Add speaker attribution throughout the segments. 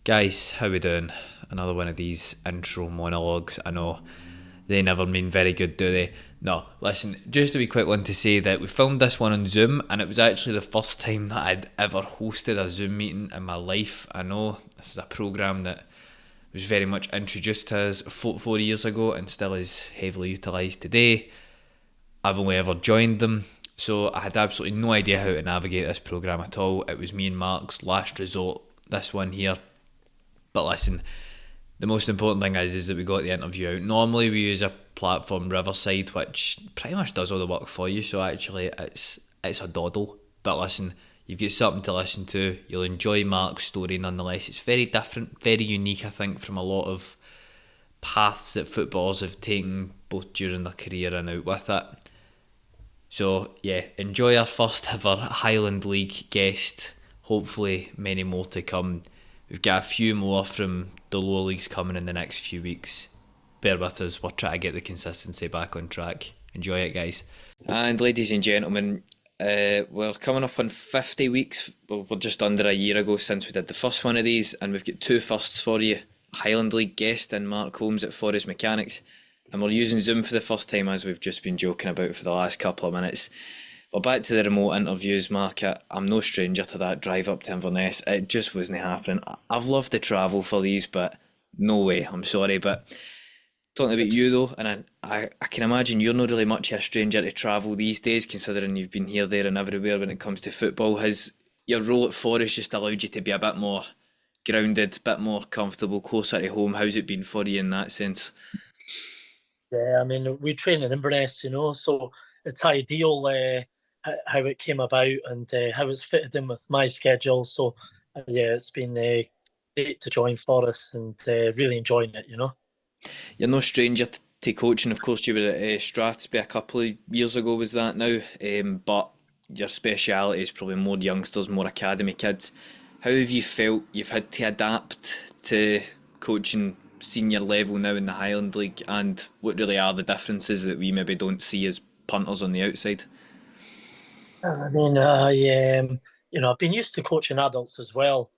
Speaker 1: Guys, how we doing? Another one of these intro monologues. I know they never mean very good, do they? No, listen, just a wee quick one to say that we filmed this one on Zoom, and it was actually the first time that I'd ever hosted a Zoom meeting in my life. I know this is a programme that was very much introduced to us 4 years ago and still is heavily utilised today. I've only ever joined them, so I had absolutely no idea how to navigate this programme at all. It was me and Mark's last resort, this one here. But listen, the most important thing is that we got the interview out. Normally we use a platform, Riverside, which pretty much does all the work for you, so actually it's a doddle. But listen, you've got something to listen to. You'll enjoy Mark's story nonetheless. It's very different, very unique, I think, from a lot of paths that footballers have taken both during their career and out with it. So yeah, enjoy our first ever Highland League guest. Hopefully many more to come. We've got a few more from the lower leagues coming in the next few weeks. Bear with us, we're trying to get the consistency back on track. Enjoy it, guys. And ladies and gentlemen, we're coming up on 50 weeks. Well, we're just under a year ago since we did the first one of these, and we've got two firsts for you. Highland League guest and Mark Holmes at FORRES Mechanics. And we're using Zoom for the first time, as we've just been joking about for the last couple of minutes. Well, back to the remote interviews, Mark. I'm no stranger to that drive up to Inverness. It just wasn't happening. I've loved to travel for these, but no way. I'm sorry. But talking about you, though, and I can imagine you're not really much of a stranger to travel these days, considering you've been here, there and everywhere when it comes to football. Has your role at Forest just allowed you to be a bit more grounded, a bit more comfortable, closer to home? How's it been for you in that sense?
Speaker 2: Yeah, I mean, we train in Inverness, so it's ideal how it came about and how it's fitted in with my schedule. So, yeah, it's been great to join Forest and really enjoying it.
Speaker 1: You're no stranger to coaching. Of course, you were at Strathspey a couple of years ago, was that now? But your speciality is probably more youngsters, more academy kids. How have you felt you've had to adapt to coaching senior level now in the Highland League, and what really are the differences that we maybe don't see as punters on the outside?
Speaker 2: I mean, I've been used to coaching adults as well.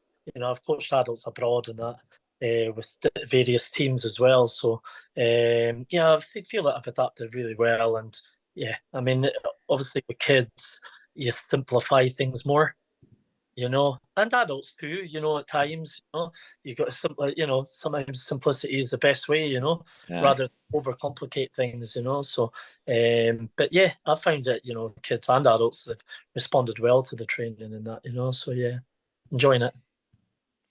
Speaker 2: I've coached adults abroad and that with various teams as well. So, yeah, I feel that I've adapted really well. And yeah, I mean, obviously with kids, you simplify things more. And adults too, at times, you got to sometimes simplicity is the best way,
Speaker 1: Aye.
Speaker 2: rather than overcomplicate things, so but yeah, I found that, kids and adults have responded well to the training and that, so yeah, enjoying it.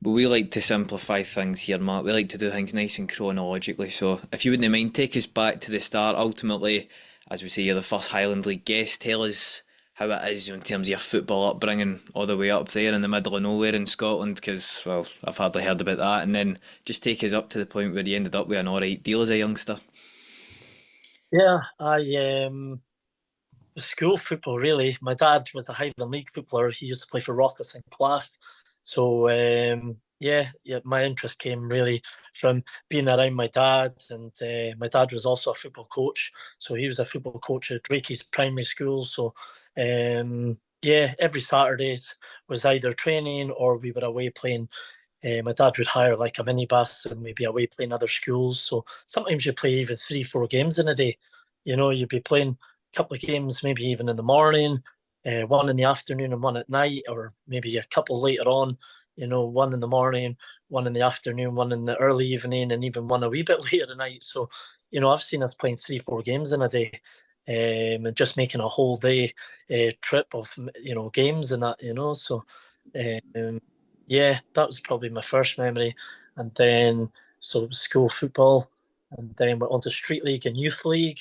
Speaker 1: But we like to simplify things here, Mark. We like to do things nice and chronologically. So if you wouldn't mind, take us back to the start. Ultimately, as we say, you're the first Highland League guest. Tell us how it is in terms of your football upbringing all the way up there in the middle of nowhere in Scotland, because, well, I've hardly heard about that. And then just take us up to the point where you ended up with an alright deal as a youngster.
Speaker 2: Yeah, I school football really. My dad was a Highland League footballer. He used to play for Rothas and Clash. So yeah, my interest came really from being around my dad, and my dad was also a football coach. So he was a football coach at Drakey's primary school. So yeah, every Saturdays was either training or we were away playing. My dad would hire like a minibus and maybe away playing other schools. So sometimes you play even 3, 4 games in a day. You'd be playing a couple of games, maybe even in the morning, one in the afternoon and one at night, or maybe a couple later on. One in the morning, one in the afternoon, one in the early evening, and even one a wee bit later at night. So, I've seen us playing 3, 4 games in a day, and just making a whole day trip of games and that. So. Um, yeah, that was probably my first memory. And then, so it was school football, and then went on to street league and youth league.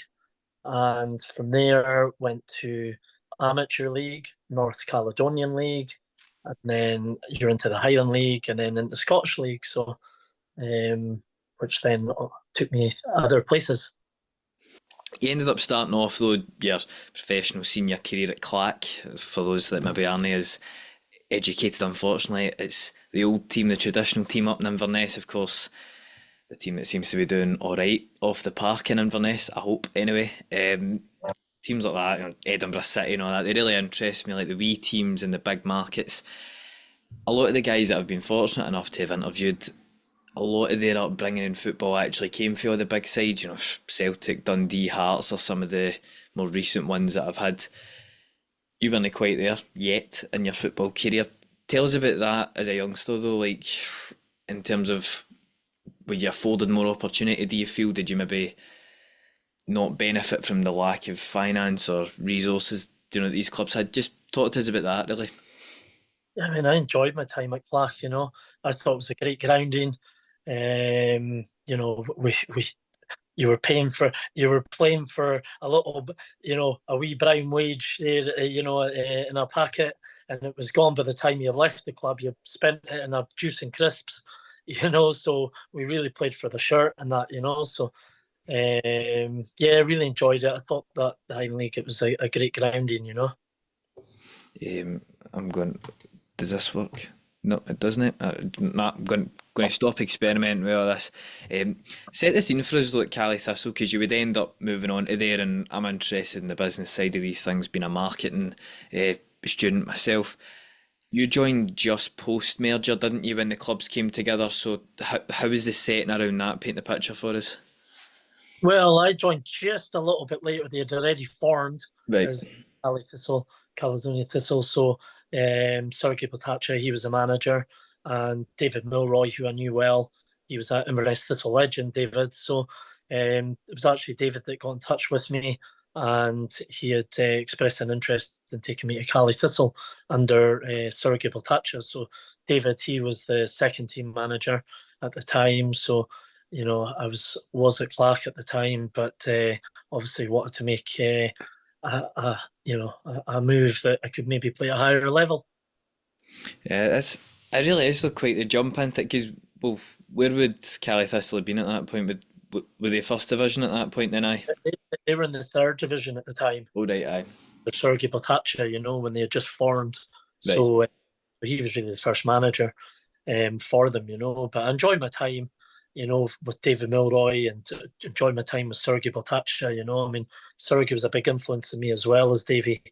Speaker 2: And from there, went to amateur league, North Caledonian League, and then you're into the Highland League, and then into Scottish League. So, which then took me other places.
Speaker 1: You ended up starting off, though, your professional senior career at Clack. For those that maybe aren't as educated, unfortunately, it's the old team, the traditional team up in Inverness, of course. The team that seems to be doing all right off the park in Inverness, I hope, anyway. Teams like that, Edinburgh City and all that, they really interest me, like the wee teams in the big markets. A lot of the guys that I've been fortunate enough to have interviewed, a lot of their upbringing in football actually came from all the big sides, Celtic, Dundee, Hearts are some of the more recent ones that I've had. You weren't quite there yet in your football career. Tell us about that as a youngster though, like in terms of were you afforded more opportunity, do you feel? Did you maybe not benefit from the lack of finance or resources, that these clubs had? Just talk to us about that really.
Speaker 2: I mean, I enjoyed my time at Clach. I thought it was a great grounding. We you were playing for a little, a wee brown wage there, in a packet, and it was gone by the time you left the club. You spent it in a juice and crisps, So we really played for the shirt and that, So yeah, I really enjoyed it. I thought that the Highland League, it was a great grounding.
Speaker 1: Um, I'm going. Does this work? No, it doesn't. Nah, I'm going to stop experimenting with all this. Set the scene for us, look, Cali Thistle, because you would end up moving on to there, and I'm interested in the business side of these things, being a marketing student myself. You joined just post merger, didn't you, when the clubs came together? So how was the setting around that? Paint the picture for us.
Speaker 2: Well, I joined just a little bit later. They had already formed
Speaker 1: Right.
Speaker 2: as Cali Thistle, Caledonian Thistle. So Sergei Potaccia, he was the manager, and David Milroy, who I knew well, he was at Inverness Thistle legend, David. So it was actually David that got in touch with me, and he had expressed an interest in taking me to Cali Thistle under Sergei Potaccia. So David, he was the second team manager at the time. So I was at Clark at the time, but obviously wanted to make a move that I could maybe play at a higher level.
Speaker 1: Yeah, it really is quite the jump into it, because, well, where would Cali Thistle have been at that point? Were they first division at that point then, aye?
Speaker 2: They were in the third division at the time.
Speaker 1: Oh, right, aye.
Speaker 2: The Sergei Potaccia, when they had just formed.
Speaker 1: Right.
Speaker 2: So he was really the first manager for them, But I enjoyed my time, with David Milroy, and enjoyed my time with Sergei Potaccia. I mean, Sergei was a big influence on me as well as Davey.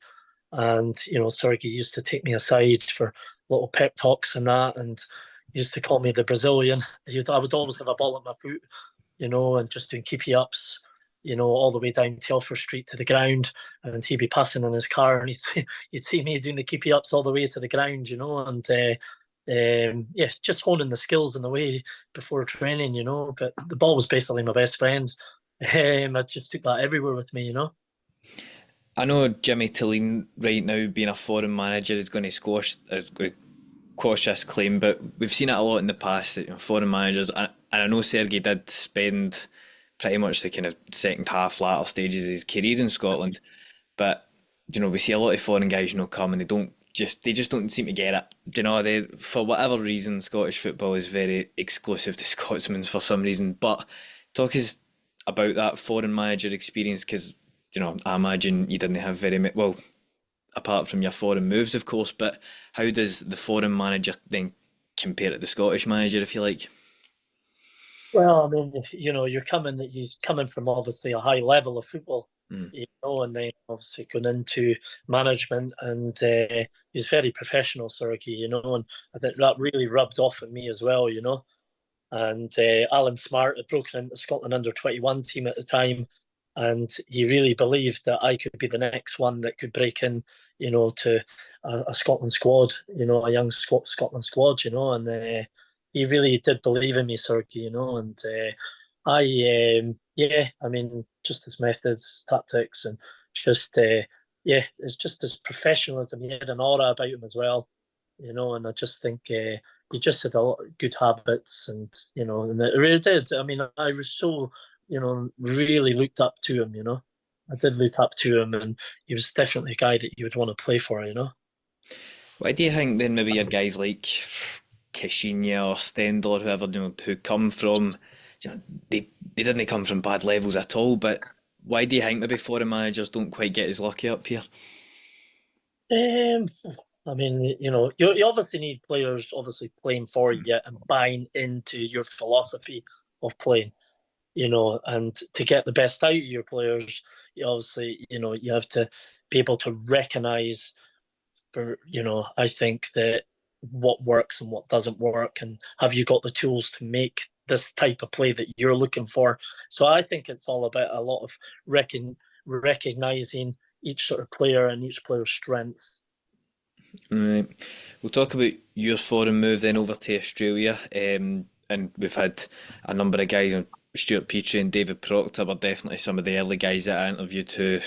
Speaker 2: And, Sergei used to take me aside for little pep talks and that. And he used to call me the Brazilian. I would always have a ball at my foot, and just doing keepy ups, all the way down Telford Street to the ground. And he'd be passing in his car, and you'd see me doing the keepy ups all the way to the ground, and yeah, just honing the skills in the way before training, But the ball was basically my best friend. I just took that everywhere with me.
Speaker 1: I know Jimmy Tilleen right now, being a foreign manager, is going to quash this claim, but we've seen it a lot in the past that, foreign managers, and I know Sergei did spend pretty much the kind of second half, latter stages of his career in Scotland, but we see a lot of foreign guys, come and they just don't seem to get it. For whatever reason, Scottish football is very exclusive to Scotsmen for some reason. But talk us about that foreign manager experience, because I imagine you didn't have very much. Well, apart from your foreign moves, of course, but how does the foreign manager then compare to the Scottish manager, if you like?
Speaker 2: Well, I mean, he's coming from obviously a high level of football,
Speaker 1: Mm.
Speaker 2: and then obviously going into management, and he's very professional, Sergey, and I think that really rubbed off on me as well. And Alan Smart had broken into the Scotland under-21 team at the time, and he really believed that I could be the next one that could break in, to a Scotland squad, a young Scotland squad, and he really did believe in me, Sergey, and yeah, I mean, just his methods, tactics, and just, yeah, it's just his professionalism. He had an aura about him as well, and I just think he just had a lot of good habits, and and it really did. I mean, I was so really looked up to him. I did look up to him, and he was definitely a guy that you would want to play for.
Speaker 1: Why do you think then maybe your guys like Kishinya or Stendel or whoever, who come from, you know, they didn't come from bad levels at all, but why do you think maybe foreign managers don't quite get as lucky up here?
Speaker 2: Um, I mean, you obviously need players obviously playing for
Speaker 1: Mm.
Speaker 2: you and buying into your philosophy of playing. And to get the best out of your players, you obviously, you have to be able to recognize, I think that what works and what doesn't work, and have you got the tools to make this type of play that you're looking for. So I think it's all about a lot of recognizing each sort of player and each player's strengths.
Speaker 1: Right. We'll talk about your foreign move then over to Australia. And we've had a number of guys, Stuart Petrie and David Proctor were definitely some of the early guys that I interviewed too.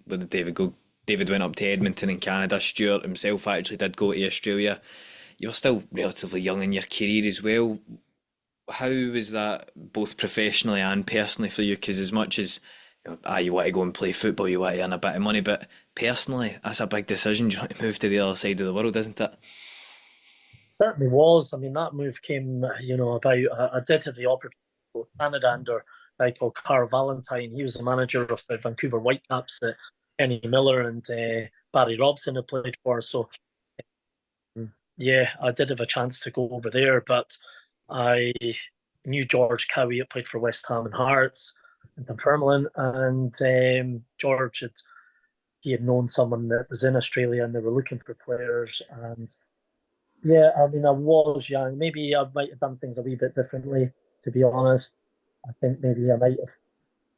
Speaker 1: Where did David go? David went up to Edmonton in Canada. Stuart himself actually did go to Australia. You were still relatively young in your career as well. How was that both professionally and personally for you? Because as much as you want to go and play football, you want to earn a bit of money, but personally, that's a big decision. You want to move to the other side of the world, isn't it?
Speaker 2: Certainly was. I mean, that move came, about. I did have the opportunity to go to Canada under a guy called Carl Valentine. He was the manager of the Vancouver Whitecaps that Kenny Miller and Barry Robson had played for. So, yeah, I did have a chance to go over there, but I knew George Cowie had played for West Ham and Hearts and Dunfermline, and George had known someone that was in Australia and they were looking for players. And yeah, I mean, I was young. Maybe I might have done things a wee bit differently, to be honest. I think maybe I might have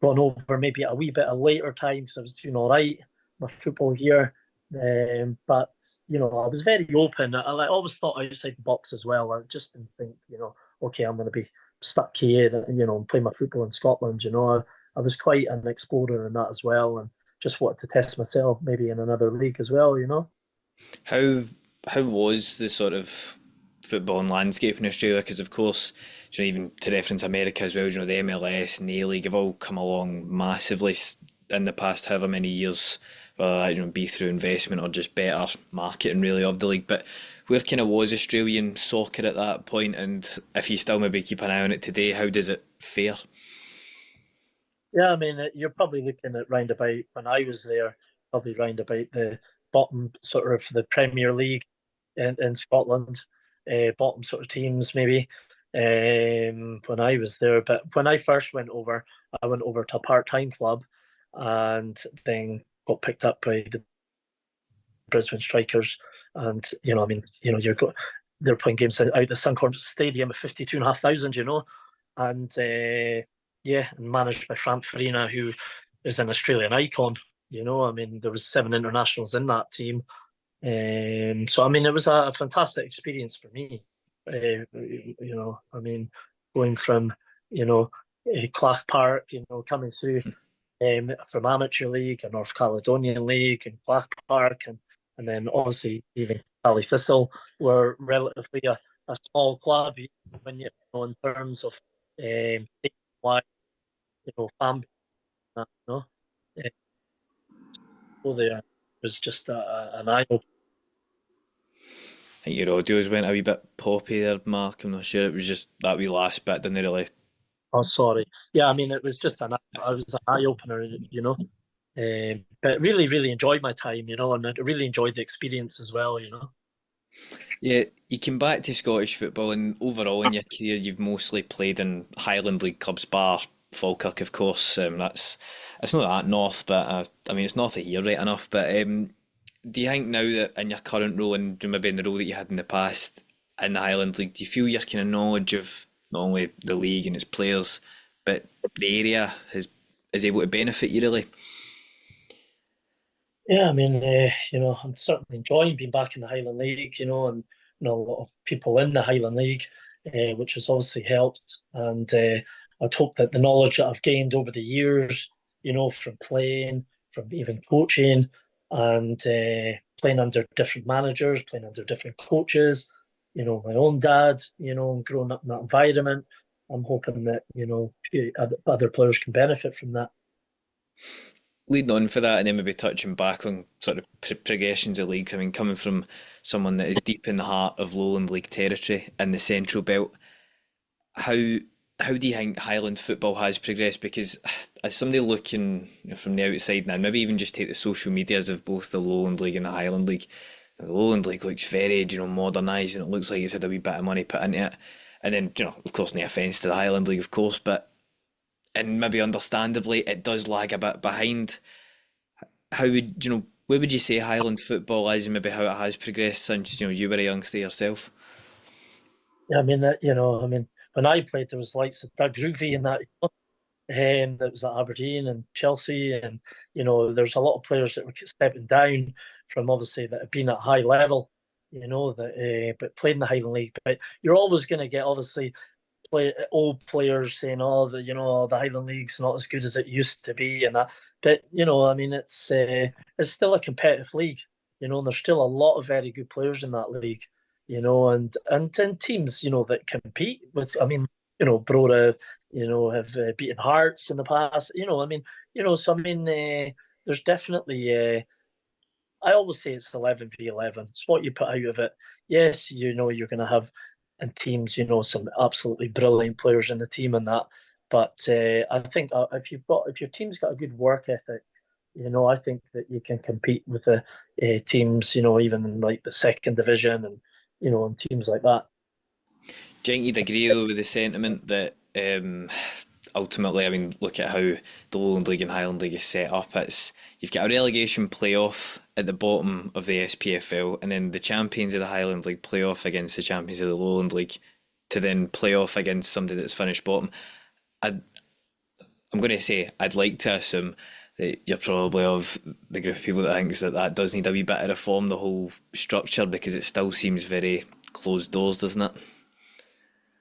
Speaker 2: gone over maybe a wee bit of later time because I was doing all right with football here. But I was very open. I always thought outside the box as well. I just didn't think, okay, I'm going to be stuck here, and play my football in Scotland. I was quite an explorer in that as well, and just wanted to test myself maybe in another league as well.
Speaker 1: How how was the sort of footballing landscape in Australia? Because of course, even to reference America as well, the MLS and the A League have all come along massively in the past however many years, whether that be through investment or just better marketing really of the league. But where kind of was Australian soccer at that point, and if you still maybe keep an eye on it today, how does it fare?
Speaker 2: Yeah, I mean, you're probably looking at round about when I was there, probably round about the bottom sort of the Premier League in Scotland, bottom sort of teams maybe when I was there. But when I first went over, I went over to a part-time club and then got picked up by the Brisbane Strikers. And, I mean, they're playing games out the Suncorp Stadium at 52,500, and yeah, and managed by Frank Farina, who is an Australian icon. I mean, there was 7 internationals in that team. So I mean, it was a fantastic experience for me. I mean, going from Clach Park, coming through from Amateur League and North Caledonian League and Clach Park, and then obviously even Valley Thistle were relatively a small club when in terms of wide, fan base, uh, go there was just an eye opener.
Speaker 1: I think your audios went a wee bit poppy there, Mark. I'm not sure. It was just that wee last bit, didn't it really?
Speaker 2: Oh, sorry. Yeah, I mean, it was just
Speaker 1: That's
Speaker 2: I was an eye opener. But really, really enjoyed my time, and I really enjoyed the experience as well.
Speaker 1: Yeah, you came back to Scottish football, and overall in your career, you've mostly played in Highland League clubs, bar Falkirk, of course. That's it's not that north, but I mean it's north of here, right enough. But do you think now that in your current role and maybe in the role that you had in the past in the Highland League, do you feel your kind of knowledge of not only the league and its players, but the area is able to benefit you really?
Speaker 2: Yeah, I mean, I'm certainly enjoying being back in the Highland League, and a lot of people in the Highland League, which has obviously helped. And I'd hope that the knowledge that I've gained over the years, from playing, from even coaching, and playing under different managers, playing under different coaches, my own dad, and growing up in that environment, I'm hoping that, other players can benefit from that.
Speaker 1: Leading on for that, and then maybe touching back on sort of progressions of leagues. I mean, coming from someone that is deep in the heart of Lowland League territory in the Central Belt, how how do you think Highland football has progressed? Because as somebody looking from the outside now, maybe even just take the social medias of both the Lowland League and the Highland League. The Lowland League looks very, modernised, and it looks like it's had a wee bit of money put into it. And then, of course, no offence to the Highland League, of course, but and maybe understandably, it does lag a bit behind. How would Where would you say Highland football is, and maybe how it has progressed since you were a youngster yourself?
Speaker 2: Yeah, I mean that I mean when I played, there was like Doug Groovy and that. That was at Aberdeen and Chelsea, and there's a lot of players that were stepping down from obviously that have been at high level, that but played in the Highland League. But you're always going to get obviously old players saying, "Oh, the Highland League's not as good as it used to be," and that. But I mean, it's still a competitive league, and there's still a lot of very good players in that league, and teams, that compete with. I mean, Brora, have beaten Hearts in the past. I mean, so I mean, there's definitely. I always say it's 11v11. It's what you put out of it. Yes, you're going to have in teams, some absolutely brilliant players in the team and that. But I think if your team's got a good work ethic, I think that you can compete with the teams, even in like the second division and teams like that.
Speaker 1: Do you think you'd agree though with the sentiment that ultimately, I mean, look at how the Lowland League and Highland League is set up. It's you've got a relegation playoff at the bottom of the SPFL, and then the champions of the Highland League play off against the champions of the Lowland League to then play off against somebody that's finished bottom. I, I'm going to say I'd like to assume that you're probably of the group of people that thinks that that does need a wee bit of reform, the whole structure, because it still seems very closed doors, doesn't it?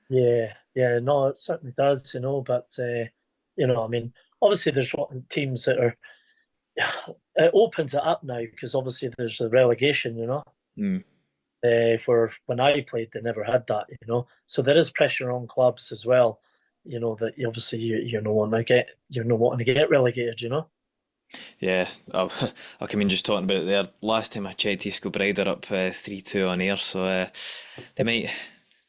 Speaker 2: Yeah, yeah, no, it certainly does, but I mean, obviously there's teams that are it opens it up now because obviously there's a relegation,
Speaker 1: Mm.
Speaker 2: where when I played they never had that, so there is pressure on clubs as well, that obviously you're not wanting to get relegated,
Speaker 1: Yeah, I mean, just talking about it there. Last time I checked, East Kilbride are up 3-2 on air, so they might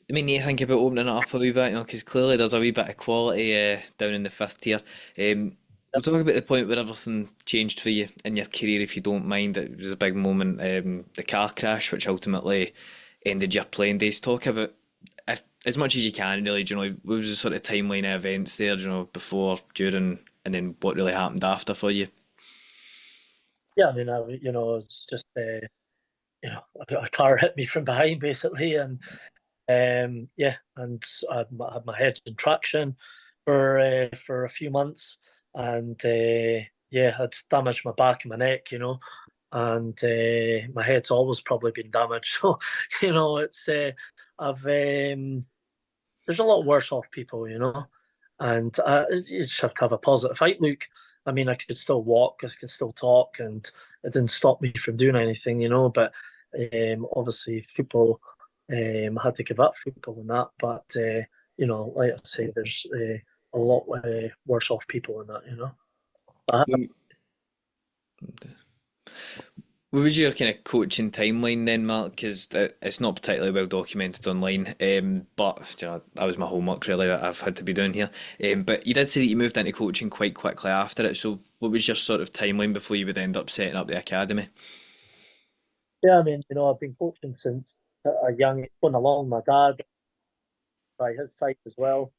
Speaker 1: they might need to think about opening it up a wee bit, because clearly there's a wee bit of quality down in the fifth tier. We'll talk about the point where everything changed for you in your career, if you don't mind. It was a big moment, the car crash, which ultimately ended your playing days. Talk about, if, as much as you can, really. What was the sort of timeline of events there? Before, during, and then what really happened after for you?
Speaker 2: Yeah, I mean, it's just a car hit me from behind basically, and yeah, and had my head in traction for a few months, and yeah, I'd damaged my back and my neck, and my head's always probably been damaged. So, it's I've there's a lot worse off people, and you just have to have a positive outlook. I mean, I could still walk, I could still talk, and it didn't stop me from doing anything, But obviously, football, I had to give up football and that. But like I say, there's a lot worse off people in that, I
Speaker 1: What was your kind of coaching timeline then, Mark? Because it's not particularly well documented online, but that was my homework really that I've had to be doing here. But you did say that you moved into coaching quite quickly after it. So what was your sort of timeline before you would end up setting up the academy?
Speaker 2: Yeah, I mean, I've been coaching since a young, going along my dad by his side as well.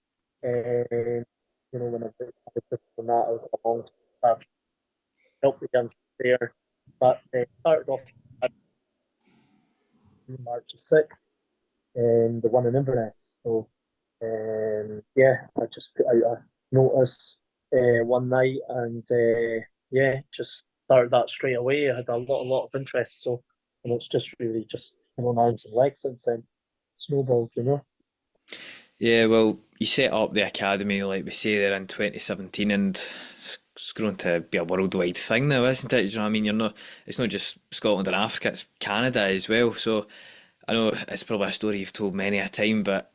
Speaker 2: And when I was from that, I was along to help the young kids there. But started off in March the 6th, and the one in Inverness. So yeah, I just put out a notice one night, and yeah, just started that straight away. I had a lot of interest, so and it's just really just on arms and legs since then. Snowballed.
Speaker 1: Yeah, well, you set up the academy, like we say there, in 2017, and it's grown to be a worldwide thing now, isn't it? You know what I mean? It's not just Scotland and Africa, it's Canada as well. So I know it's probably a story you've told many a time, but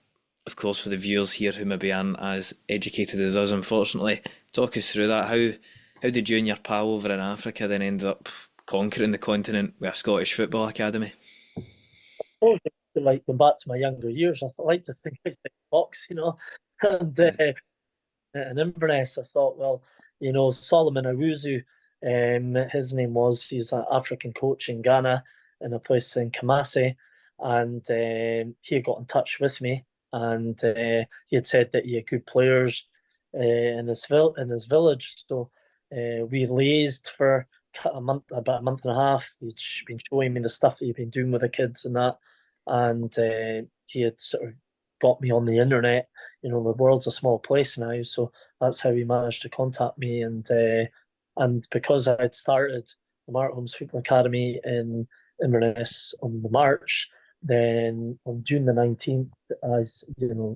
Speaker 1: of course, for the viewers here who maybe aren't as educated as us, unfortunately, talk us through that. How did you and your pal over in Africa then end up conquering the continent with a Scottish football academy?
Speaker 2: Oh, like going back to my younger years, I like to think outside the box, and in Inverness, I thought, well, Solomon Awuzu, his name was, he's an African coach in Ghana in a place in Kamasi, and he got in touch with me, and he had said that he had good players in his village, so we liaised for about a month and a half. He'd been showing me the stuff that he'd been doing with the kids and that, and he had sort of got me on the internet. The world's a small place now, so that's how he managed to contact me. And because I'd started the Mark Holmes Football Academy in Inverness on the March, then on June the 19th,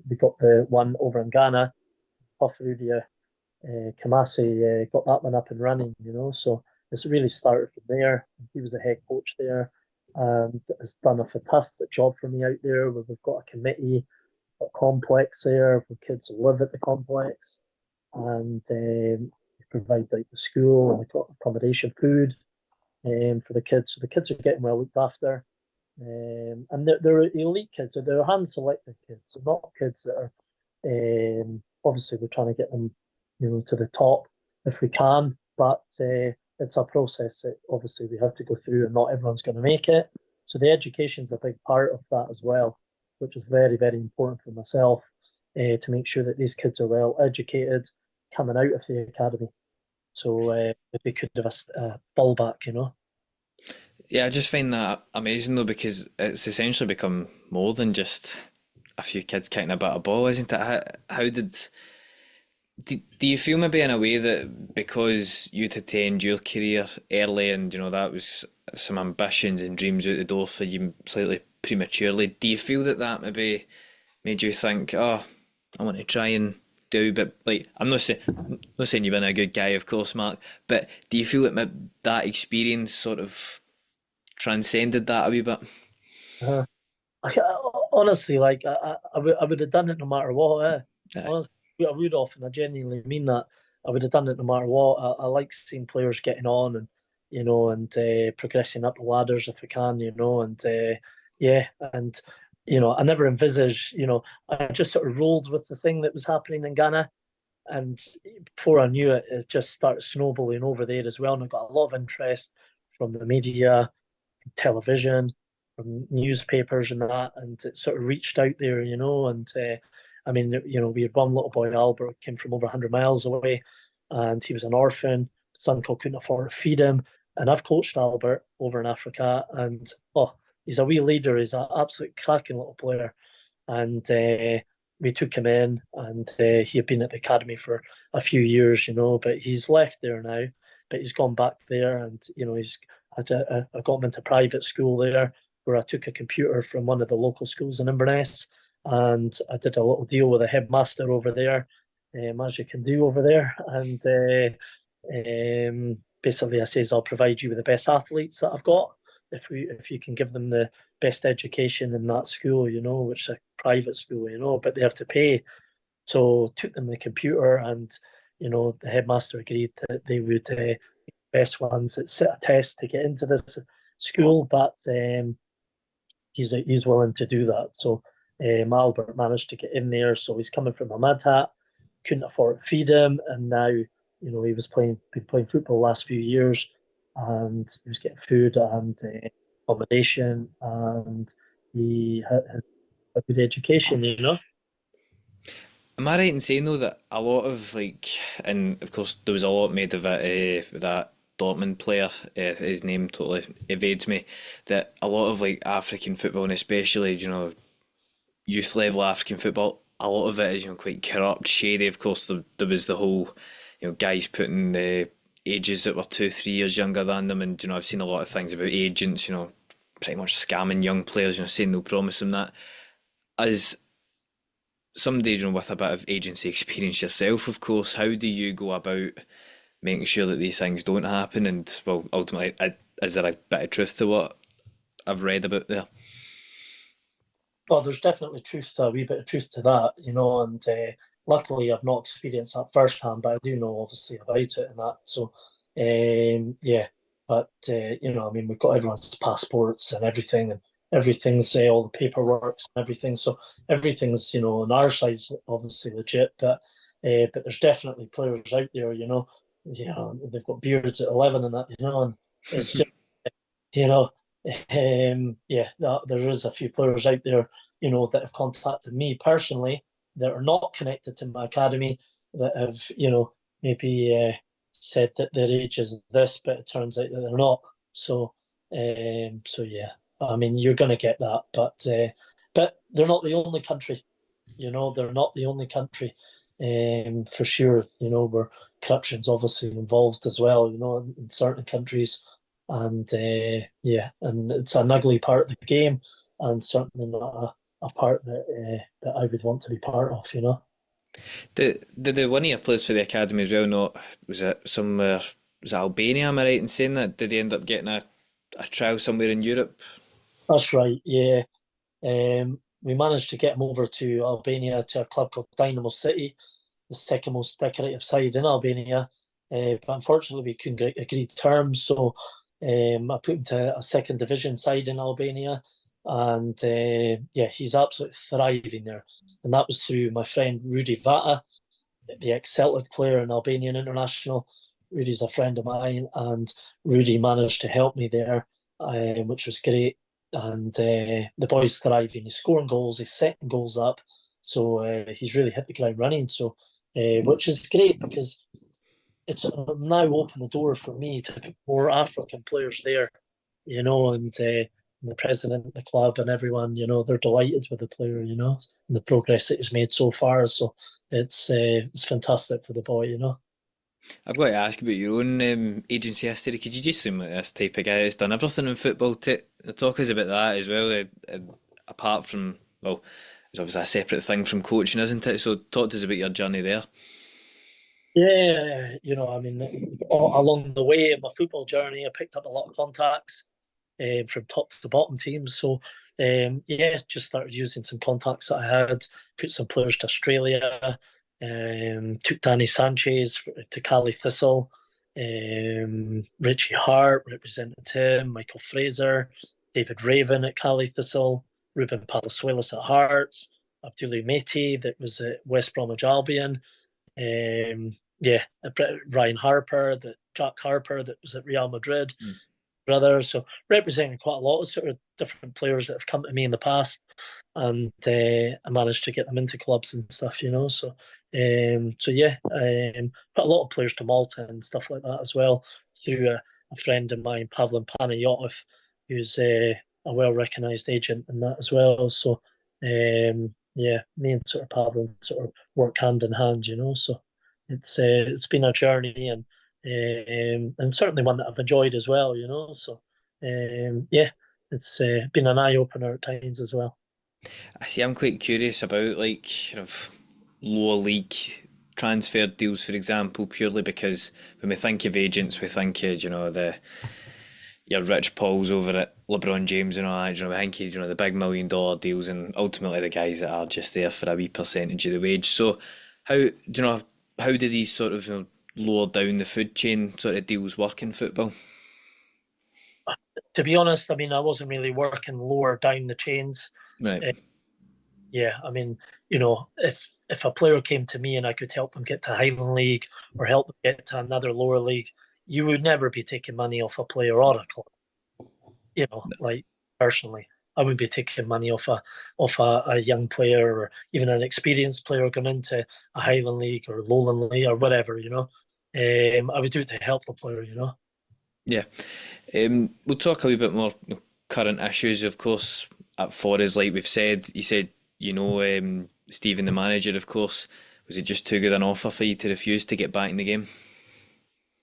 Speaker 2: we got the one over in Ghana, Pufferudia, Kamasi, got that one up and running. So it's really started from there. He was the head coach there and has done a fantastic job for me out there, where we've got a committee, a complex there where kids live at the complex, and we provide like the school and we've got accommodation, food for the kids. So the kids are getting well looked after. And they're elite kids, so they're hand selected kids, so not kids that are obviously we're trying to get them, to the top if we can, but it's a process that obviously we have to go through, and not everyone's going to make it. So the education's a big part of that as well, which is very, very important for myself, to make sure that these kids are well educated coming out of the academy. So if they could have a fallback.
Speaker 1: Yeah, I just find that amazing though, because it's essentially become more than just a few kids kicking a bit of ball, isn't it? Do you feel maybe in a way that because you'd attained your career early, and that was some ambitions and dreams out the door for you slightly prematurely, do you feel that maybe made you think, oh, I want to try and do, but like I'm not saying you've been a good guy, of course, Mark, but do you feel that that experience sort of transcended that a wee bit?
Speaker 2: Uh, honestly, like I would have done it no matter what.
Speaker 1: Aye.
Speaker 2: Honestly, I would have, and I genuinely mean that. I would have done it no matter what. I like seeing players getting on, and progressing up the ladders if we can, and yeah, and I never envisaged, I just sort of rolled with the thing that was happening in Ghana, and before I knew it, it just started snowballing over there as well, and I got a lot of interest from the media, television, from newspapers and that, and it sort of reached out there. And I mean, we had one little boy, Albert, came from over 100 miles away, and he was an orphan. His uncle couldn't afford to feed him, and I've coached Albert over in Africa, and oh, he's a wee leader. He's an absolute cracking little player, and we took him in, and he had been at the academy for a few years, but he's left there now. But he's gone back there, and I got him into private school there, where I took a computer from one of the local schools in Inverness, and I did a little deal with a headmaster over there, as you can do over there, and basically I says I'll provide you with the best athletes that I've got if you can give them the best education in that school, which is a private school, but they have to pay. So took them the computer, and the headmaster agreed that they would best ones that sit a test to get into this school, but he's willing to do that. So Albert managed to get in there. So he's coming from a mad hat, couldn't afford to feed him, and now he was been playing football the last few years, and he was getting food and accommodation, and he has a good education.
Speaker 1: Am I right in saying though that a lot of like, and of course there was a lot made of it, that Dortmund player, his name totally evades me, that a lot of like African football, and especially youth level African football, a lot of it is quite corrupt, shady. Of course, there was the whole guys putting ages that were 2 3 years younger than them, and I've seen a lot of things about agents, pretty much scamming young players, saying they'll promise them that. As somebody with a bit of agency experience yourself, of course, how do you go about making sure that these things don't happen? And well, ultimately, is there a bit of truth to what I've read about there?
Speaker 2: Well, there's definitely a wee bit of truth to that, and luckily I've not experienced that firsthand, but I do know obviously about it and that. So, yeah, but I mean, we've got everyone's passports and everything, and everything's all the paperwork and everything. So everything's on our side's obviously legit, but there's definitely players out there, they've got beards at 11 and that, and it's just you know, yeah, there is a few players out there, that have contacted me personally that are not connected to my academy that have, maybe said that their age is this, but it turns out that they're not. So yeah, I mean, you're going to get that, but they're not the only country. They're not the only country, for sure. Where corruption's obviously involved as well. In certain countries, and yeah, and it's an ugly part of the game, and certainly not a part that I would want to be part of.
Speaker 1: Did one of your players for the academy as well? Not was it somewhere? Was it Albania? Am I right in saying that? Did he end up getting a trial somewhere in Europe?
Speaker 2: That's right. Yeah. We managed to get him over to Albania to a club called Dynamo City, the second most decorative side in Albania. But unfortunately, we couldn't get agreed terms. So I put him to a second division side in Albania. And yeah, he's absolutely thriving there. And that was through my friend Rudy Vata, the ex-Celtic player and Albanian international. Rudy's a friend of mine, and Rudy managed to help me there, which was great. And the boy's thriving. He's scoring goals. He's setting goals up. So he's really hit the ground running. So, which is great because it's now opened the door for me to put more African players there. And the president of the club and everyone, they're delighted with the player, and the progress that he's made so far. So it's fantastic for the boy.
Speaker 1: I've got to ask about your own agency history. Could you just seem like this type of guy that's done everything in football? Talk us about that as well. Apart from, well, it's obviously a separate thing from coaching, isn't it? So talk to us about your journey there.
Speaker 2: Yeah, I mean, along the way in my football journey, I picked up a lot of contacts from top to bottom teams. So, yeah, just started using some contacts that I had, put some players to Australia, took Danny Sanchez to Cali Thistle, Richie Hart represented him, Michael Fraser, David Raven at Cali Thistle, Ruben Palazuelos at Hearts, Abdullah Meti that was at West Bromwich Albion. Yeah, Ryan Harper, Jack Harper that was at Real Madrid,
Speaker 1: Mm.
Speaker 2: brother. So representing quite a lot of sort of different players that have come to me in the past, and I managed to get them into clubs and stuff. So yeah, put a lot of players to Malta and stuff like that as well through a friend of mine, Pavlin Panayotov, who's a well recognised agent in that as well. So yeah, me and sort of Pavlin sort of work hand in hand. So it's been a journey and certainly one that I've enjoyed as well. So yeah, it's been an eye opener at times as well.
Speaker 1: I see. I'm quite curious about like kind of lower league transfer deals, for example, purely because when we think of agents, we think of the your Rich Pauls over at LeBron James and all that. We think of the big $1 million deals, and ultimately the guys that are just there for a wee percentage of the wage. So how do these sort of lower down the food chain sort of deals work in football?
Speaker 2: To be honest, I mean, I wasn't really working lower down the chains.
Speaker 1: Right.
Speaker 2: Uh, yeah, I mean, if a player came to me and I could help them get to Highland League or help them get to another lower league, you would never be taking money off a player or a club. Like personally, I wouldn't be taking money off a young player or even an experienced player going into a Highland League or Lowland League or whatever. I would do it to help the player.
Speaker 1: Yeah. We'll talk a wee bit more current issues, of course, at FORRES, like we've said. You said, Stephen, the manager, of course. Was it just too good an offer for you to refuse to get back in the game?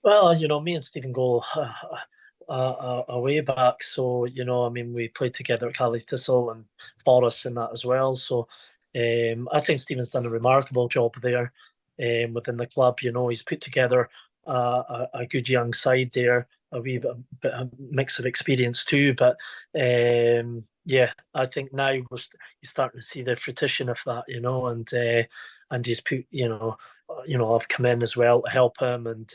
Speaker 2: Well, me and Stephen go a way back. So, I mean, we played together at Cali Thistle and Forest and that as well. So, I think Stephen's done a remarkable job there within the club. He's put together a good young side there, a wee bit a mix of experience too. But yeah, I think now he's starting to see the fruition of that, and he's put, I've come in as well to help him, and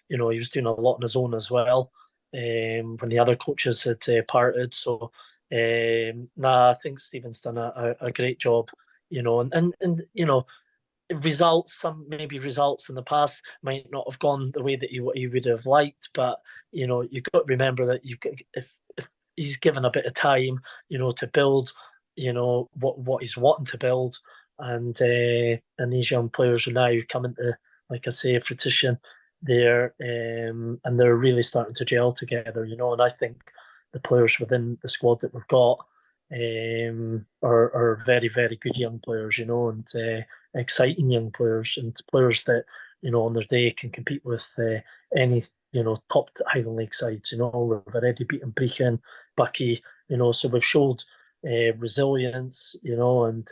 Speaker 2: he was doing a lot on his own as well when the other coaches had parted. So, nah, I think Stephen's done a great job, and results, some maybe results in the past might not have gone the way that he would have liked, but you've got to remember that if he's given a bit of time, to build, what he's wanting to build, and these young players are now coming to, like I say, fruition. there, and they're really starting to gel together, and I think the players within the squad that we've got are very, very good young players, and exciting young players, and players that, on their day can compete with any, top Highland League sides. We've already beaten Brechin, Bucky, so we've showed resilience, and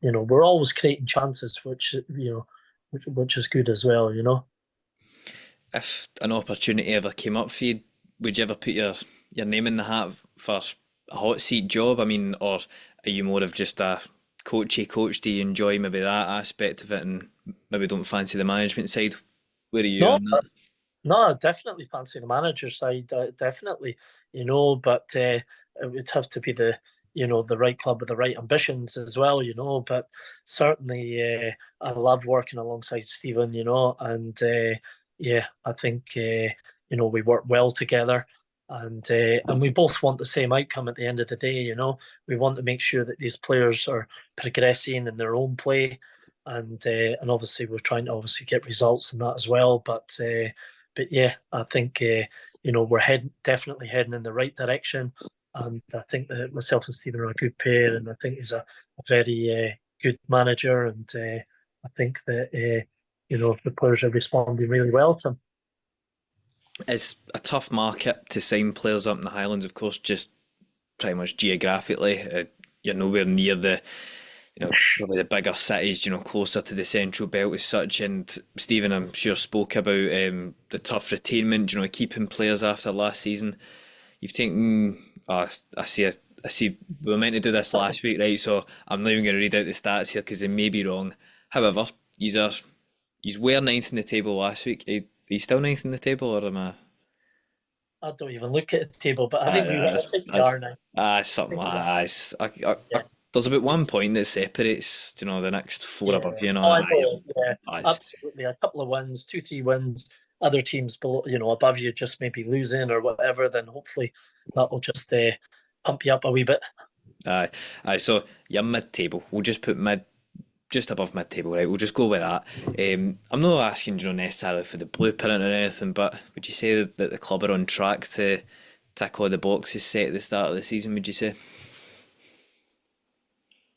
Speaker 2: we're always creating chances, which is good as well.
Speaker 1: If an opportunity ever came up for you, would you ever put your name in the hat for a hot seat job? I mean, or are you more of just a coachy coach? Do you enjoy maybe that aspect of it and maybe don't fancy the management side? Where are you
Speaker 2: No,
Speaker 1: on that?
Speaker 2: no, I definitely fancy the manager side, definitely, but it would have to be the right club with the right ambitions as well, but certainly I love working alongside Stephen, and yeah, I think, we work well together, and we both want the same outcome at the end of the day, we want to make sure that these players are progressing in their own play, and obviously we're trying to obviously get results in that as well, but yeah, I think we're definitely heading in the right direction, and I think that myself and Stephen are a good pair, and I think he's a very good manager, and I think that the players are responding really well to him.
Speaker 1: It's a tough market to sign players up in the Highlands, of course, just pretty much geographically. You're nowhere near probably the bigger cities, closer to the central belt as such. And Stephen, I'm sure, spoke about the tough retainment, keeping players after last season. You've taken, I see, I see, we were meant to do this last week, right? So I'm not even going to read out the stats here because they may be wrong. However, you were ninth in the table last week. Are you still ninth in the table, or am I?
Speaker 2: I don't even look at the table, but I think
Speaker 1: Aye,
Speaker 2: I think we are now. I
Speaker 1: something
Speaker 2: think
Speaker 1: like
Speaker 2: we are.
Speaker 1: that.
Speaker 2: Yeah,
Speaker 1: There's about 1 point that separates, the next four
Speaker 2: yeah.
Speaker 1: above you.
Speaker 2: Oh, I know. Yeah,
Speaker 1: It's,
Speaker 2: absolutely. A couple of wins, two, three wins. Other teams below, above you just maybe losing or whatever. Then hopefully that will just pump you up a wee bit.
Speaker 1: aye, So you're mid-table. We'll just put just above mid-table, right? We'll just go with that. I'm not asking, necessarily for the blueprint or anything, but would you say that the club are on track to tick all the boxes set at the start of the season? Would you say?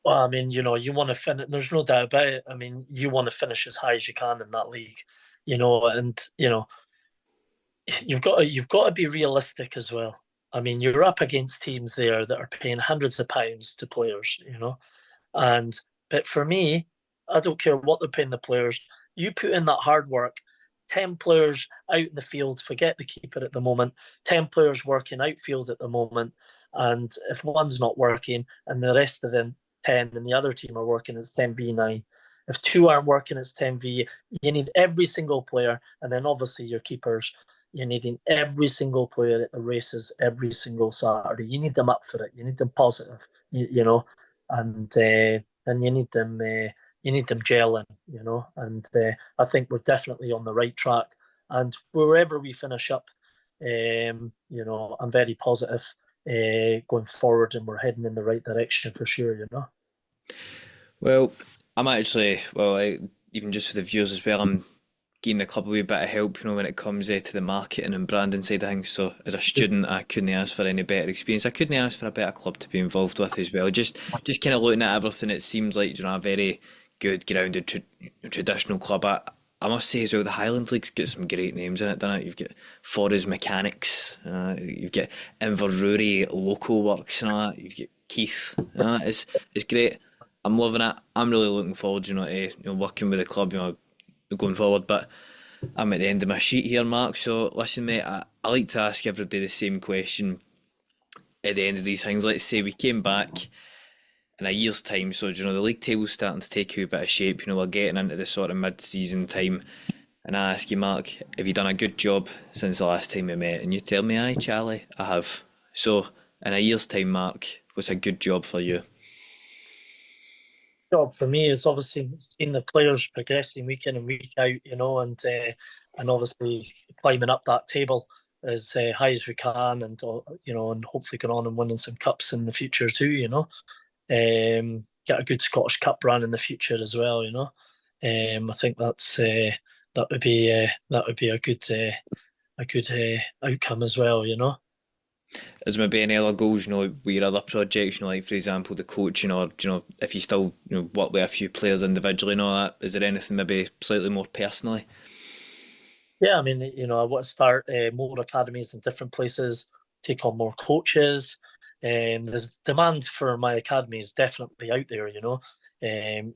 Speaker 2: Well, I mean, you want to finish. There's no doubt about it. I mean, you want to finish as high as you can in that league, and you've got to be realistic as well. I mean, you're up against teams there that are paying hundreds of pounds to players, and but for me, I don't care what they're paying the players. You put in that hard work. 10 players out in the field. Forget the keeper at the moment. 10 players working outfield at the moment. And if one's not working, and the rest of them 10 and the other team are working, it's 10v9. If two aren't working, it's 10v. You need every single player, and then obviously your keepers. You're needing every single player at the races every single Saturday. You need them up for it. You need them positive. And you need them gelling, And I think we're definitely on the right track. And wherever we finish up, I'm very positive going forward, and we're heading in the right direction for sure.
Speaker 1: Well, I'm actually, even just for the viewers as well, I'm giving the club a wee bit of help, when it comes to the marketing and branding side of things. So as a student, I couldn't ask for any better experience. I couldn't ask for a better club to be involved with as well. Just kind of looking at everything, it seems like, a very good, grounded, traditional club. I must say as well, the Highland League's got some great names in it, doesn't it? You've got FORRES Mechanics, you've got Inverness Local Works, and all that. You've got Keith. It's great. I'm loving it. I'm really looking forward, to working with the club, going forward. But I'm at the end of my sheet here, Mark. So listen, mate, I like to ask everybody the same question at the end of these things. Let's say we came back in a year's time. So, the league table's starting to take a wee bit of shape. We're getting into the sort of mid-season time. And I ask you, Mark, have you done a good job since the last time we met? And you tell me, aye, Charlie, I have. So, in a year's time, Mark, what's a good job for you?
Speaker 2: Job for me is obviously seeing the players progressing week in and week out, and obviously climbing up that table as high as we can, and hopefully going on and winning some cups in the future too, get a good Scottish Cup run in the future as well, I think that's that would be a good outcome as well, you know.
Speaker 1: Is maybe any other goals, with your other projects, like for example the coaching, or if you still work with a few players individually and all that, is there anything maybe slightly more personally?
Speaker 2: Yeah, I mean, I want to start more academies in different places, take on more coaches. The demand for my academy is definitely out there,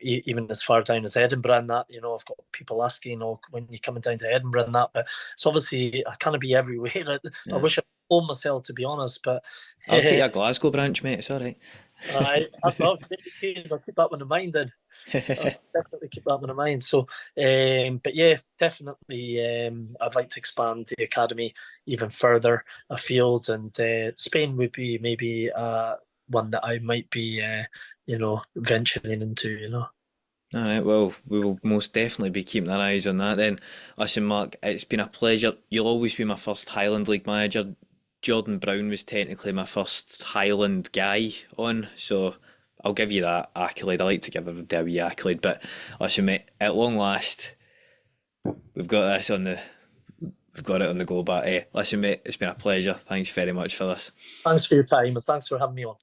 Speaker 2: even as far down as Edinburgh and that, I've got people asking, when you're coming down to Edinburgh and that, but it's obviously, I can't be everywhere. I
Speaker 1: Yeah.
Speaker 2: wish I could hold myself, to be honest, but
Speaker 1: I'll take a Glasgow branch, mate, it's alright.
Speaker 2: I'll keep that one in mind then. I'll definitely keep that one in mind. So, but yeah, definitely, I'd like to expand the academy even further afield, and Spain would be maybe one that I might be, venturing into.
Speaker 1: All right, well, we will most definitely be keeping our eyes on that then. Listen, Mark, it's been a pleasure. You'll always be my first Highland League manager. Jordan Brown was technically my first Highland guy on, so I'll give you that accolade. I like to give everybody a wee accolade, but listen, mate, at long last, we've got this on the, we've got it on the go. But listen, mate, it's been a pleasure. Thanks very much for this.
Speaker 2: Thanks for your time and thanks for having me on.